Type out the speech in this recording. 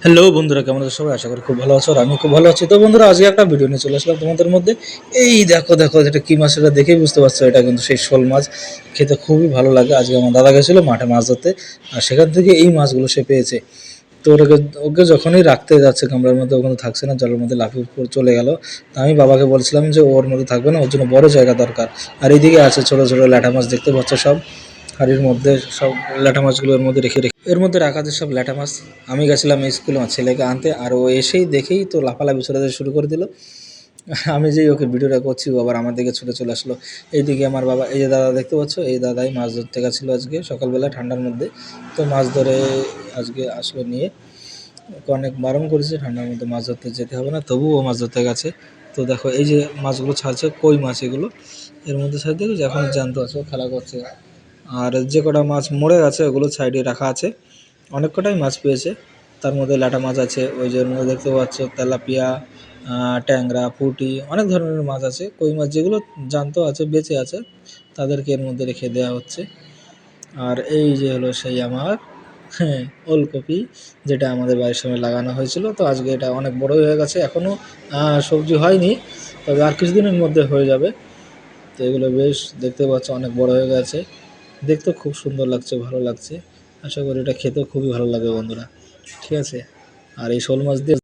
Hello বন্ধুরা, কেমন আছো সবাই? আশা করি খুব ভালো আছো আর আমি খুব ভালো আছি। তো বন্ধুরা, আজকে একটা ভিডিও নিয়ে চলে আসলাম তোমাদের মধ্যে। এই দেখো দেখো, এটা কি মাছ, এটা দেখেই বুঝতে পারছো, এটা কিন্তু সেই শোল মাছ। খেতে খুবই ভালো লাগে। আজকে আমার দাদা গেছিলো মাঠে মাছ ধরতে, আর সেখান থেকে এই মাছগুলো সে পেয়েছে। তো ওটাকে ওকে যখনই রাখতে যাচ্ছে কামড়ার মধ্যে, ওখানে থাকছে না, জলের মধ্যে লাফিয়ে উপর চলে গেল। তো আমি বাবাকে বলছিলাম যে ওর মধ্যে থাকবে না, ওর জন্য বড় জায়গা দরকার। আর এইদিকে আছে ছোটো ছোটো ল্যাঠা মাছ, দেখতে পাচ্ছ সব হাড়ির মধ্যে। সব ল্যাঠা মাছগুলো এর মধ্যে রেখে এর মধ্যে রাখা আছে সব ল্যাঠা মাছ। আমি গেছিলাম স্কুলে আমার ছেলেকে আনতে, আর ও এসেই দেখেই তো লাফালাফি ছোটাতে শুরু করে দিল। আমি যেই ওকে ভিডিওটা করছি, ও আবার আমার দিকে ছুটে চলে আসলো। এইদিকে আমার বাবা, এই যে দাদা দেখতে পাচ্ছ, এই দাদাই মাছ ধরতে গেছিলো আজকে সকালবেলা ঠান্ডার মধ্যে। তো মাছ ধরে আজকে আসলো নিয়ে। ওকে অনেক বারণ করেছে ঠান্ডার মধ্যে মাছ ধরতে যেতে হবে না, তবুও ও মাছ ধরতে গেছে। তো দেখো এই যে মাছগুলো ছাড়ছে, কই মাছ এগুলো। এর মধ্যে ছাড় দেখো যে এখন জ্যান্ত আছে, ও খেলা করছে। আর যে কটা মাছ মরে গেছে ওগুলো সাইডে রাখা আছে। অনেক কটাই মাছ পেয়েছে, তার মধ্যে ল্যাটা মাছ আছে, ওই যে এর মধ্যে দেখতে পাচ্ছ তেলাপিয়া, ট্যাংরা, পুঁটি, অনেক ধরনের মাছ আছে। কই মাছ যেগুলো জ্যান্ত আছে, বেঁচে আছে, তাদেরকে এর মধ্যে রেখে দেওয়া হচ্ছে। আর এই যে হলো সেই আমার হ্যাঁ ওলকপি, যেটা আমাদের বাড়ির সামনে লাগানো হয়েছিল। তো আজকে এটা অনেক বড় হয়ে গেছে, এখনও সবজি হয়নি, তবে আর কিছুদিনের মধ্যে হয়ে যাবে। তো এগুলো বেশ দেখতে পাচ্ছ অনেক বড় হয়ে গেছে, দেখতে খুব সুন্দর লাগছে, ভালো লাগছে। আশা করি এটা খেতেও খুবই ভালো লাগবে বন্ধুরা। ঠিক আছে, আর এই শোল মাছ দিয়ে